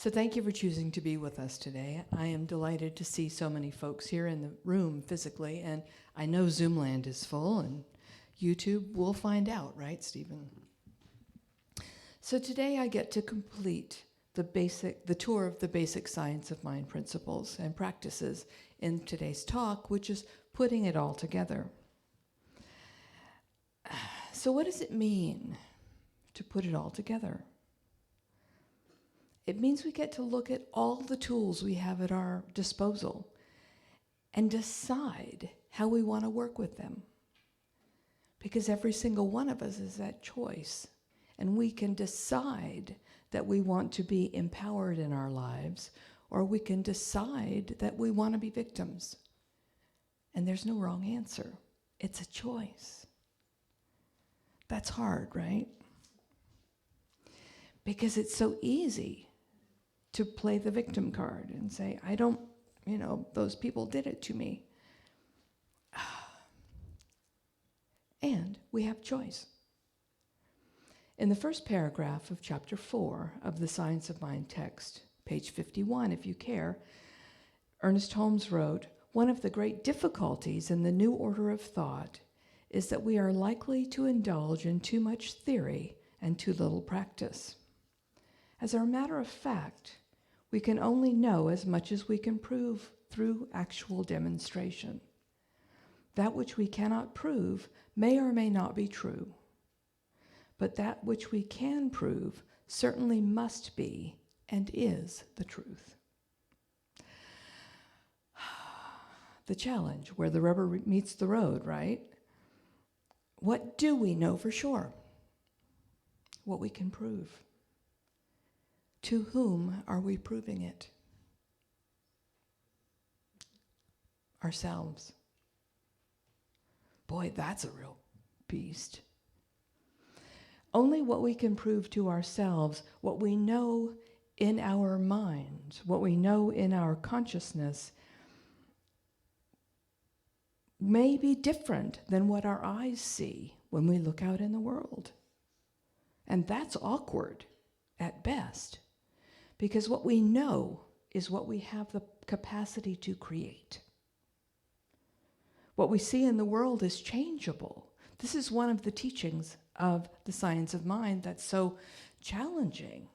So thank you for choosing to be with us today. I am delighted to see so many folks here in the room physically, and I know Zoomland is full, and YouTube, we'll find out, right, Stephen? So today I get to complete the tour of the basic science of mind principles and practices in today's talk, which is putting it all together. So what does it mean to put it all together? It means we get to look at all the tools we have at our disposal and decide how we want to work with them. Because every single one of us is that choice. And we can decide that we want to be empowered in our lives, or we can decide that we want to be victims. And there's no wrong answer. It's a choice. That's hard, right? Because it's so easy to play the victim card and say, I don't, those people did it to me. And we have choice. In the first paragraph of chapter 4 of the Science of Mind text, page 51, if you care, Ernest Holmes wrote, "One of the great difficulties in the new order of thought is that we are likely to indulge in too much theory and too little practice. As a matter of fact, we can only know as much as we can prove through actual demonstration. That which we cannot prove may or may not be true. But that which we can prove certainly must be and is the truth." The challenge, where the rubber meets the road, right? What do we know for sure? What we can prove. To whom are we proving it? Ourselves. Boy, that's a real beast. Only what we can prove to ourselves, what we know in our minds, what we know in our consciousness, may be different than what our eyes see when we look out in the world. And that's awkward at best, because what we know is what we have the capacity to create. What we see in the world is changeable. This is one of the teachings of the science of mind that's so challenging,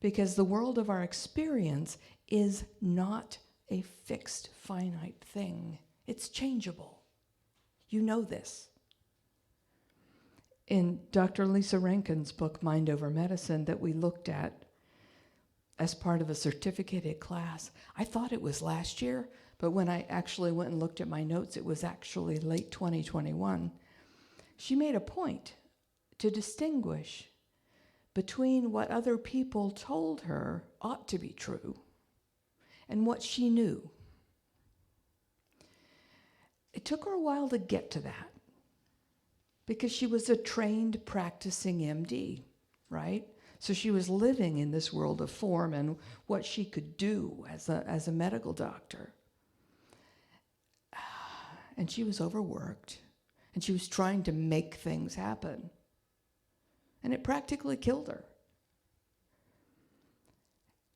because the world of our experience is not a fixed, finite thing. It's changeable. You know this. In Dr. Lisa Rankin's book, Mind Over Medicine, that we looked at as part of a certificated class, I thought it was last year, but when I actually went and looked at my notes, it was actually late 2021. She made a point to distinguish between what other people told her ought to be true and what she knew. It took her a while to get to that, because she was a trained practicing MD, right? So she was living in this world of form and what she could do as a medical doctor. And she was overworked, and she was trying to make things happen. And it practically killed her.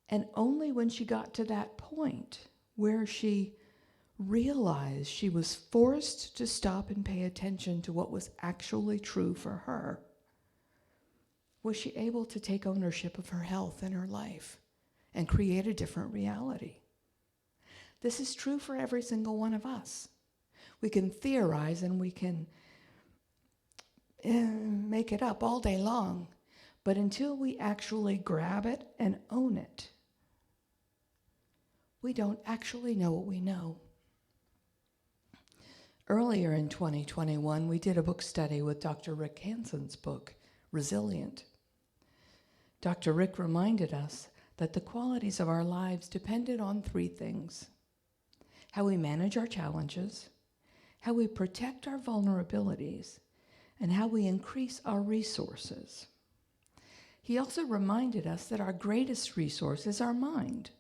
And only when she got to that point where she realized she was forced to stop and pay attention to what was actually true for her, was she able to take ownership of her health and her life and create a different reality. This is true for every single one of us. We can theorize and we can make it up all day long, but until we actually grab it and own it, we don't actually know what we know. Earlier in 2021, we did a book study with Dr. Rick Hanson's book, Resilient. Dr. Rick reminded us that the qualities of our lives depended on 3 things: how we manage our challenges, how we protect our vulnerabilities, and how we increase our resources. He also reminded us that our greatest resource is our mind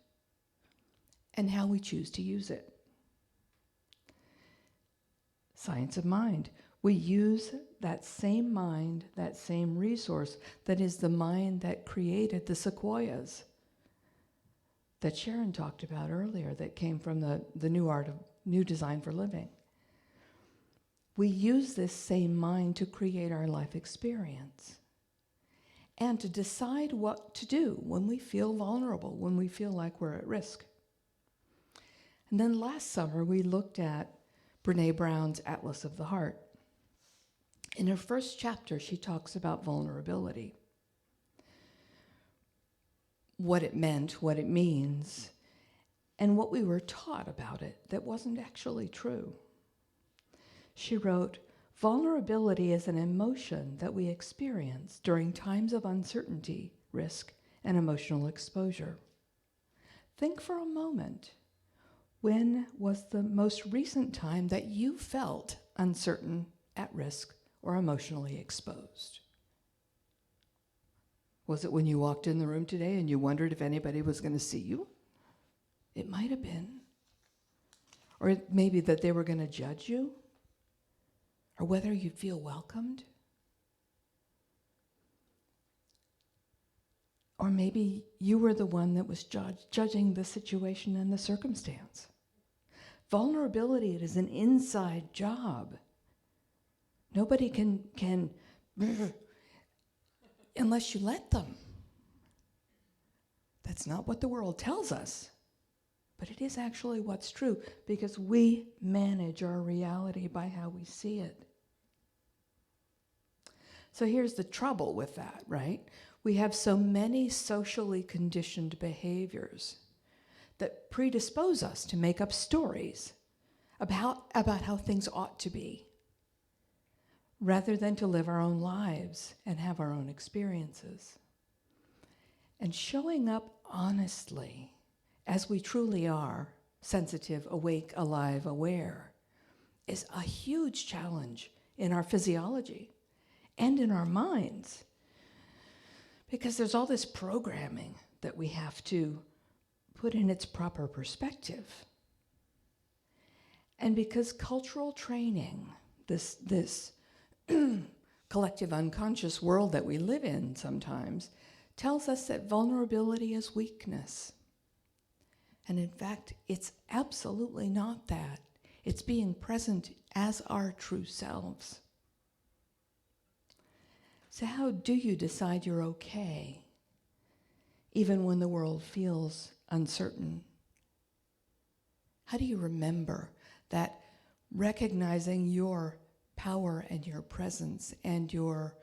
and how we choose to use it. Science of mind. We use that same mind, that same resource that is the mind that created the sequoias that Sharon talked about earlier that came from the new design for living. We use this same mind to create our life experience and to decide what to do when we feel vulnerable, when we feel like we're at risk. And then last summer, we looked at Brene Brown's Atlas of the Heart. In her first chapter, she talks about vulnerability, what it meant, what it means, and what we were taught about it that wasn't actually true. She wrote, "Vulnerability is an emotion that we experience during times of uncertainty, risk, and emotional exposure. Think for a moment, when was the most recent time that you felt uncertain, at risk, or emotionally exposed? Was it when you walked in the room today and you wondered if anybody was going to see you? It might have been. Or maybe that they were going to judge you, or whether you'd feel welcomed. Or maybe you were the one that was judging the situation and the circumstance. Vulnerability is an inside job. Nobody can unless you let them. That's not what the world tells us, but it is actually what's true, because we manage our reality by how we see it. So here's the trouble with that, right? We have so many socially conditioned behaviors that predispose us to make up stories about how things ought to be, rather than to live our own lives and have our own experiences. And showing up honestly as we truly are, sensitive, awake, alive, aware, is a huge challenge in our physiology and in our minds, because there's all this programming that we have to put in its proper perspective. And because cultural training, this collective unconscious world that we live in sometimes, tells us that vulnerability is weakness. And in fact, it's absolutely not that. It's being present as our true selves. So how do you decide you're okay, even when the world feels uncertain? How do you remember that recognizing your power and your presence and your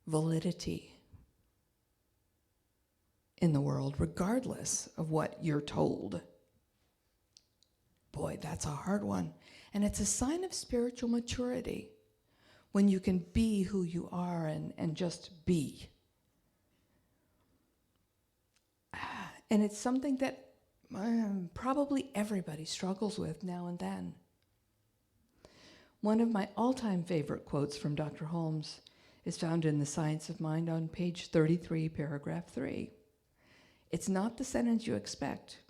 validity in the world, regardless of what you're told? Boy, that's a hard one. And it's a sign of spiritual maturity when you can be who you are and just be. And it's something that probably everybody struggles with now and then. One of my all-time favorite quotes from Dr. Holmes is found in The Science of Mind on page 33, paragraph 3. It's not the sentence you expect.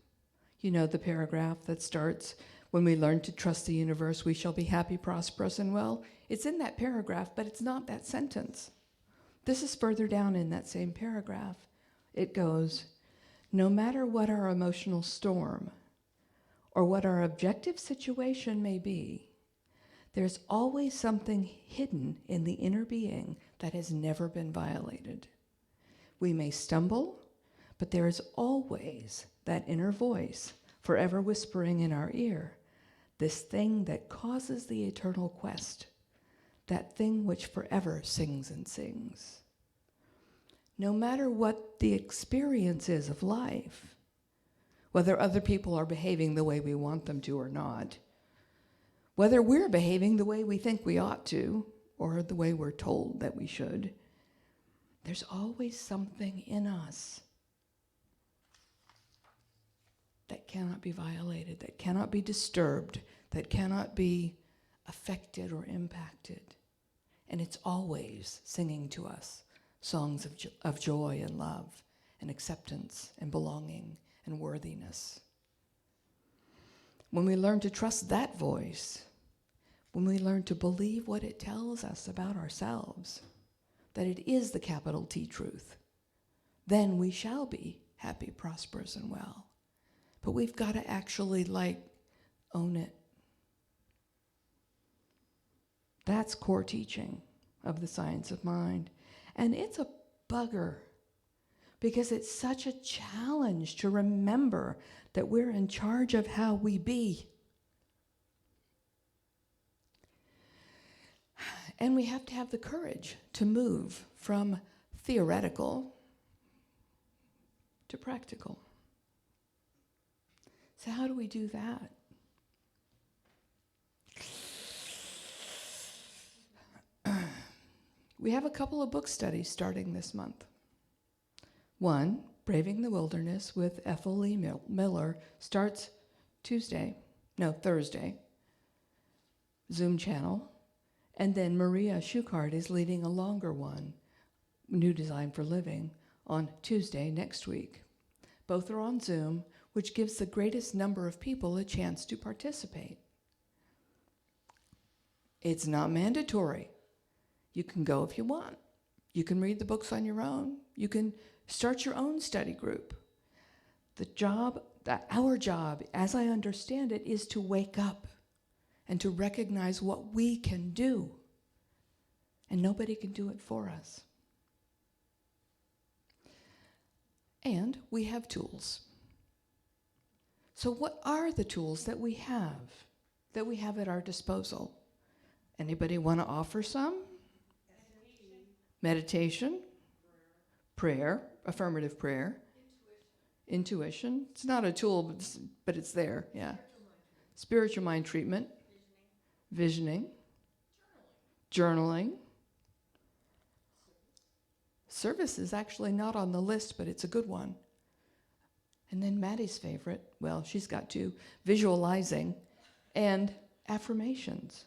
You know, the paragraph that starts, "When we learn to trust the universe, we shall be happy, prosperous, and well." It's in that paragraph, but it's not that sentence. This is further down in that same paragraph. It goes, "No matter what our emotional storm or what our objective situation may be, there's always something hidden in the inner being that has never been violated. We may stumble, but there is always that inner voice forever whispering in our ear, this thing that causes the eternal quest, that thing which forever sings and sings. No matter what the experience is of life, whether other people are behaving the way we want them to or not, whether we're behaving the way we think we ought to or the way we're told that we should, there's always something in us that cannot be violated, that cannot be disturbed, that cannot be affected or impacted. And it's always singing to us songs of joy and love and acceptance and belonging and worthiness. When we learn to trust that voice, when we learn to believe what it tells us about ourselves, that it is the capital T truth, then we shall be happy, prosperous, and well. but we've got to actually own it. That's core teaching of the science of mind. And it's a bugger because it's such a challenge to remember that we're in charge of how we be. And we have to have the courage to move from theoretical to practical. So how do we do that? We have a couple of book studies starting this month. One, Braving the Wilderness with Ethel Lee Miller, starts Thursday, Zoom channel. And then Maria Schuchard is leading a longer one, New Design for Living, on Tuesday next week. Both are on Zoom, which gives the greatest number of people a chance to participate. It's not mandatory. You can go if you want. You can read the books on your own. You can start your own study group. Our job, as I understand it, is to wake up and to recognize what we can do. And nobody can do it for us. And we have tools. So what are the tools that we have at our disposal? Anybody want to offer some? Meditation, prayer, affirmative prayer, intuition. It's not a tool, but it's there, yeah. Spiritual mind treatment, visioning, journaling. Service is actually not on the list, but it's a good one. And then Maddie's favorite, well, she's got two, visualizing and affirmations.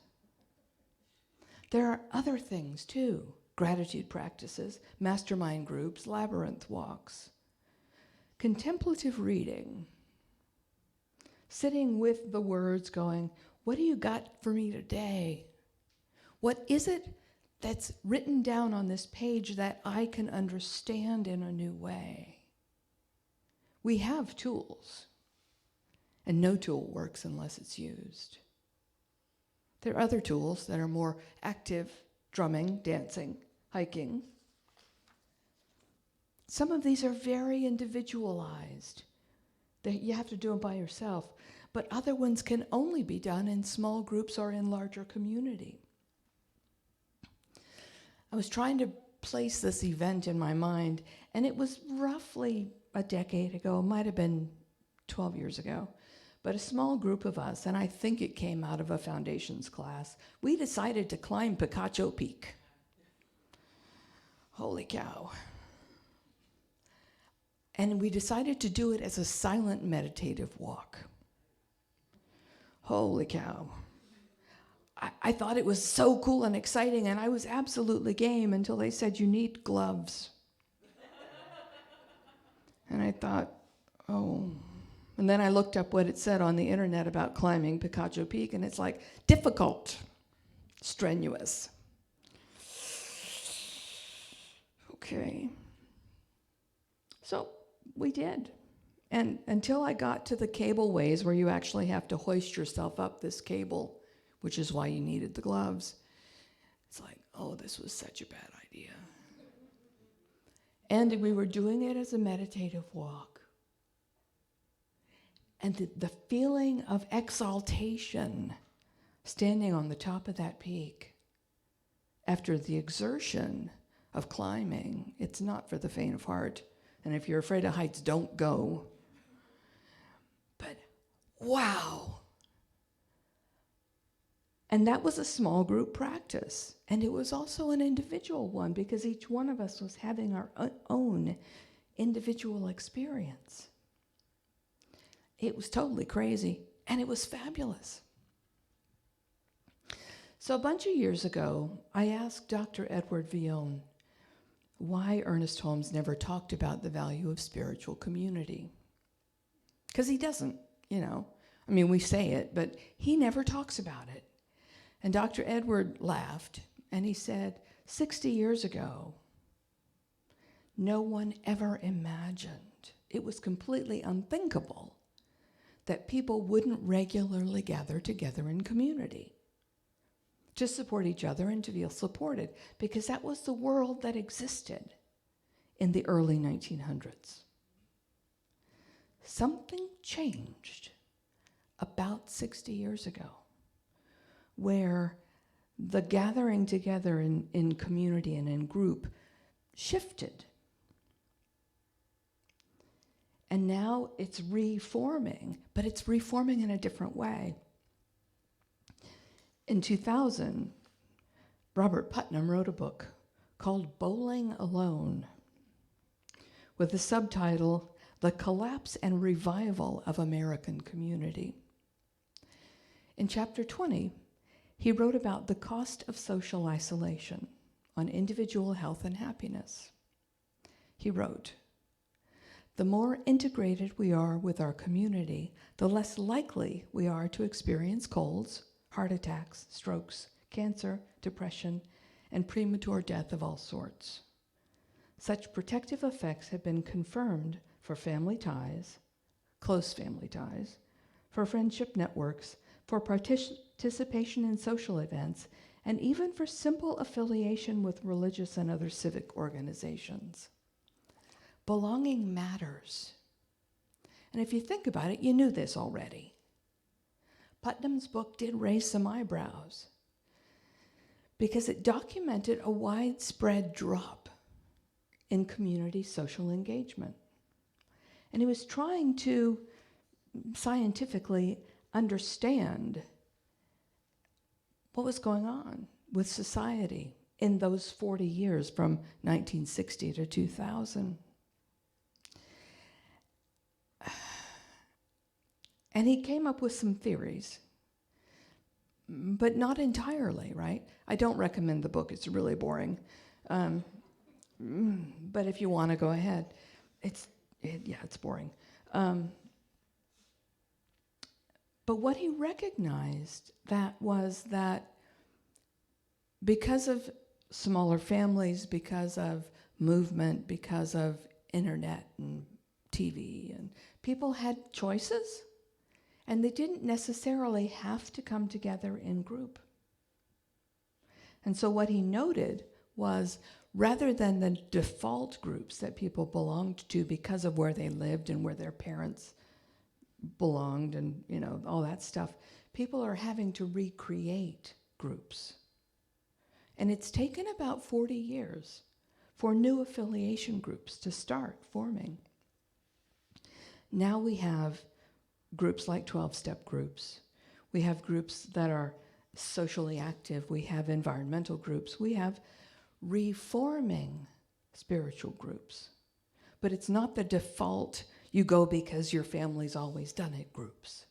There are other things too. Gratitude practices, mastermind groups, labyrinth walks, contemplative reading, sitting with the words going, what do you got for me today? What is it that's written down on this page that I can understand in a new way? We have tools, and no tool works unless it's used. There are other tools that are more active, drumming, dancing, hiking. Some of these are very individualized. You have to do them by yourself. But other ones can only be done in small groups or in larger community. I was trying to place this event in my mind, and it was roughly a decade ago, might have been 12 years ago, but a small group of us, and I think it came out of a foundations class, we decided to climb Picacho Peak. Holy cow. And we decided to do it as a silent meditative walk. Holy cow. I thought it was so cool and exciting, and I was absolutely game until they said you need gloves. And I thought, oh. And then I looked up what it said on the internet about climbing Picacho Peak, and it's like, difficult, strenuous. Okay. So we did. And until I got to the cableways where you actually have to hoist yourself up this cable, which is why you needed the gloves, it's like, oh, this was such a bad idea. And we were doing it as a meditative walk. And the feeling of exaltation standing on the top of that peak after the exertion of climbing, it's not for the faint of heart. And if you're afraid of heights, don't go. But wow. And that was a small group practice. And it was also an individual one because each one of us was having our own individual experience. It was totally crazy, and it was fabulous. So a bunch of years ago, I asked Dr. Edward Villon why Ernest Holmes never talked about the value of spiritual community. Because he doesn't, I mean, we say it, but he never talks about it. And Dr. Edward laughed, and he said, 60 years ago, no one ever imagined, it was completely unthinkable that people wouldn't regularly gather together in community to support each other and to feel supported, because that was the world that existed in the early 1900s. Something changed about 60 years ago, where the gathering together in community and in group shifted. And now it's reforming, but it's reforming in a different way. In 2000, Robert Putnam wrote a book called Bowling Alone, with the subtitle, The Collapse and Revival of American Community. In chapter 20, he wrote about the cost of social isolation on individual health and happiness. He wrote, "The more integrated we are with our community, the less likely we are to experience colds, heart attacks, strokes, cancer, depression, and premature death of all sorts. Such protective effects have been confirmed for family ties, close family ties, for friendship networks, for participation in social events, and even for simple affiliation with religious and other civic organizations. Belonging matters." And if you think about it, you knew this already. Putnam's book did raise some eyebrows because it documented a widespread drop in community social engagement. And he was trying to scientifically understand what was going on with society in those 40 years from 1960 to 2000. And he came up with some theories, but not entirely, right? I don't recommend the book. It's really boring. But if you want to go ahead, it's boring. But what he recognized was that because of smaller families, because of movement, because of internet and TV, and people had choices, and they didn't necessarily have to come together in group. And so what he noted was, rather than the default groups that people belonged to because of where they lived and where their parents belonged and, all that stuff, people are having to recreate groups. And it's taken about 40 years for new affiliation groups to start forming. Now we have groups like 12-step groups. We have groups that are socially active. We have environmental groups. We have reforming spiritual groups. But it's not the default, you go because your family's always done it groups.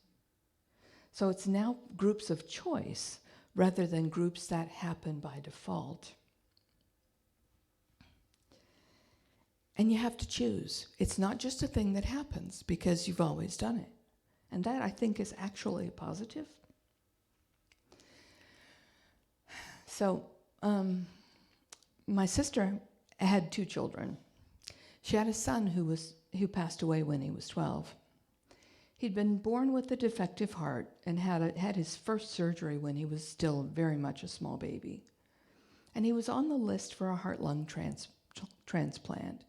So it's now groups of choice rather than groups that happen by default. And you have to choose. It's not just a thing that happens because you've always done it. And that, I think, is actually positive. So, my sister had 2 children. She had a son who passed away when he was 12. He'd been born with a defective heart and had his first surgery when he was still very much a small baby. And he was on the list for a heart-lung transplant,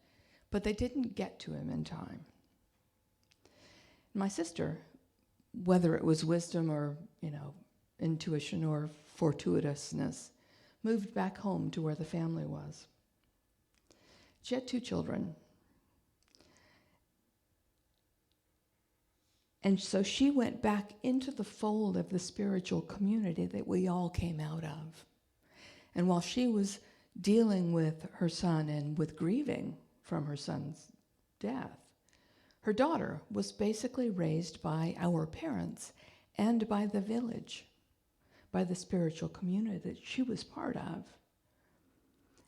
but they didn't get to him in time. My sister, whether it was wisdom or, intuition or fortuitousness, moved back home to where the family was. She had 2 children. And so she went back into the fold of the spiritual community that we all came out of. And while she was dealing with her son and with grieving from her son's death, her daughter was basically raised by our parents and by the village, by the spiritual community that she was part of.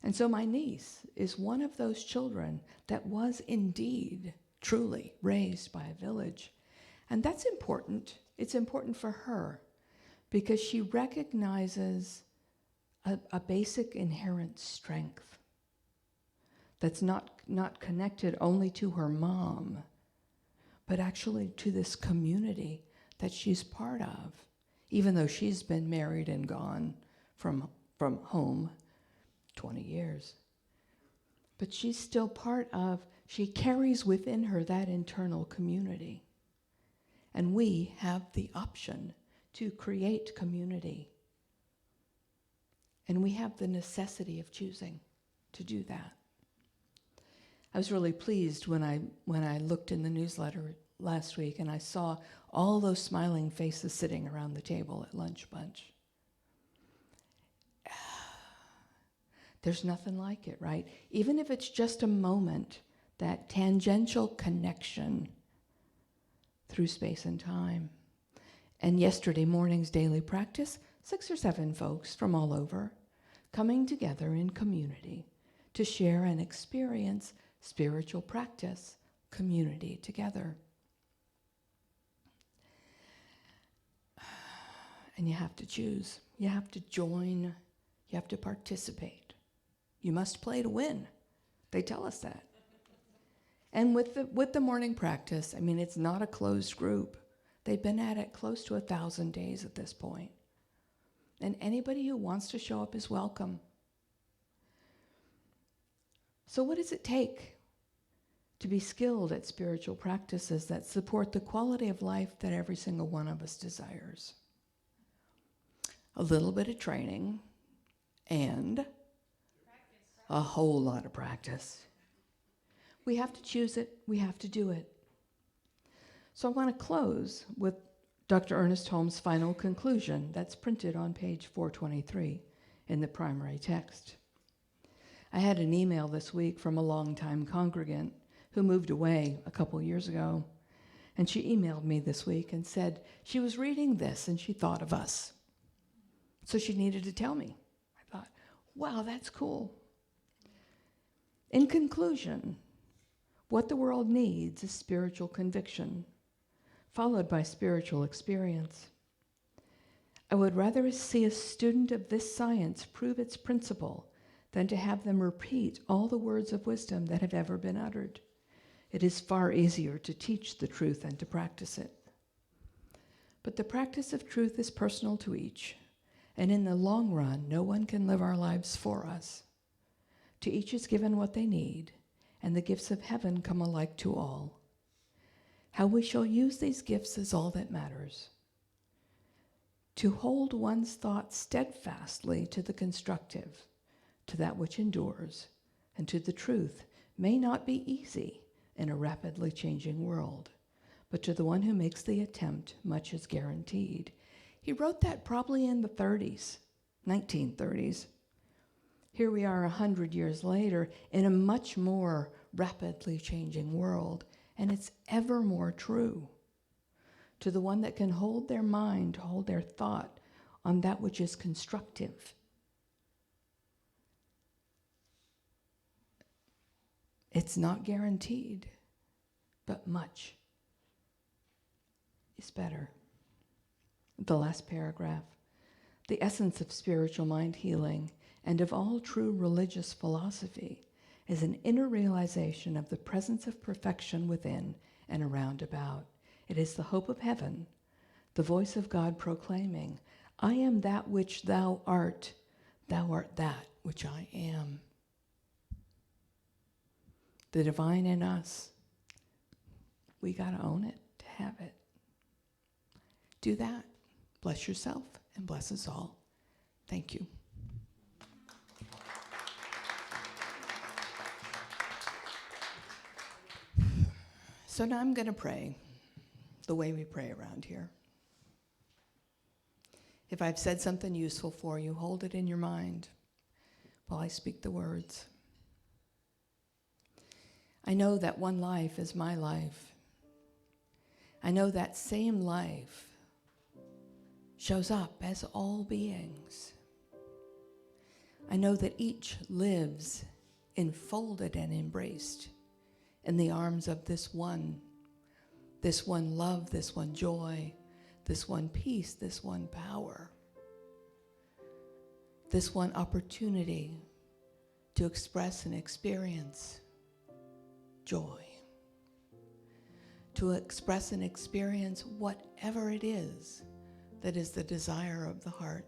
And so my niece is one of those children that was indeed, truly raised by a village. And that's important. It's important for her because she recognizes a basic inherent strength that's not connected only to her mom, but actually to this community that she's part of, even though she's been married and gone from home 20 years. But she's still part of, she carries within her that internal community. And we have the option to create community. And we have the necessity of choosing to do that. I was really pleased when I looked in the newsletter last week and I saw all those smiling faces sitting around the table at Lunch Bunch. There's nothing like it, right? Even if it's just a moment, that tangential connection through space and time. And yesterday morning's daily practice, 6 or 7 folks from all over coming together in community to share and experience spiritual practice, community together. And you have to choose. You have to join. You have to participate. You must play to win. They tell us that. And with the morning practice, I mean, it's not a closed group. They've been at it close to 1,000 days at this point. And anybody who wants to show up is welcome. So what does it take to be skilled at spiritual practices that support the quality of life that every single one of us desires? A little bit of training and a whole lot of practice. We have to choose it. We have to do it. So I want to close with Dr. Ernest Holmes' final conclusion that's printed on page 423 in the primary text. I had an email this week from a longtime congregant who moved away a couple years ago, and she emailed me this week and said she was reading this and she thought of us. So she needed to tell me. I thought, wow, that's cool. In conclusion, what the world needs is spiritual conviction, followed by spiritual experience. I would rather see a student of this science prove its principle than to have them repeat all the words of wisdom that have ever been uttered. It is far easier to teach the truth than to practice it. But the practice of truth is personal to each, and in the long run, no one can live our lives for us. To each is given what they need, and the gifts of heaven come alike to all. How we shall use these gifts is all that matters. To hold one's thoughts steadfastly to the constructive, to that which endures, and to the truth may not be easy in a rapidly changing world, but to the one who makes the attempt, much is guaranteed. He wrote that probably in the 1930s. Here we are 100 years later in a much more rapidly changing world, and it's ever more true. To the one that can hold their mind, hold their thought on that which is constructive. It's not guaranteed, but much is better. The last paragraph. The essence of spiritual mind healing and of all true religious philosophy is an inner realization of the presence of perfection within and around about. It is the hope of heaven, the voice of God proclaiming, I am that which thou art that which I am. The divine in us, we got to own it to have it. Do that. Bless yourself and bless us all. Thank you. So now I'm going to pray the way we pray around here. If I've said something useful for you, hold it in your mind while I speak the words. I know that one life is my life. I know that same life shows up as all beings. I know that each lives enfolded and embraced in the arms of this one love, this one joy, this one peace, this one power, this one opportunity to express and experience joy, to express and experience whatever it is that is the desire of the heart.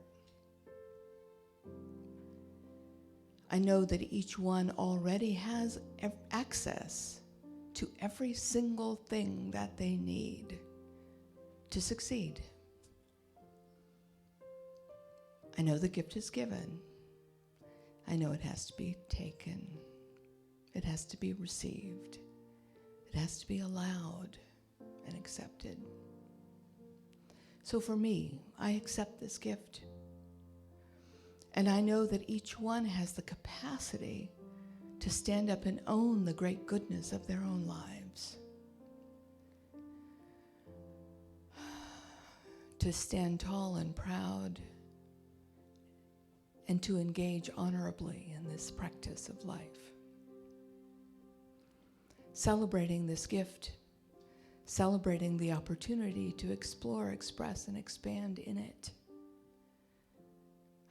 I know that each one already has access to every single thing that they need to succeed. I know the gift is given. I know it has to be taken. It has to be received. It has to be allowed and accepted. So for me, I accept this gift. And I know that each one has the capacity to stand up and own the great goodness of their own lives. To stand tall and proud and to engage honorably in this practice of life. Celebrating this gift, celebrating the opportunity to explore, express, and expand in it.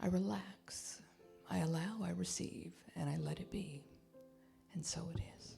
I relax, I allow, I receive, and I let it be. And so it is.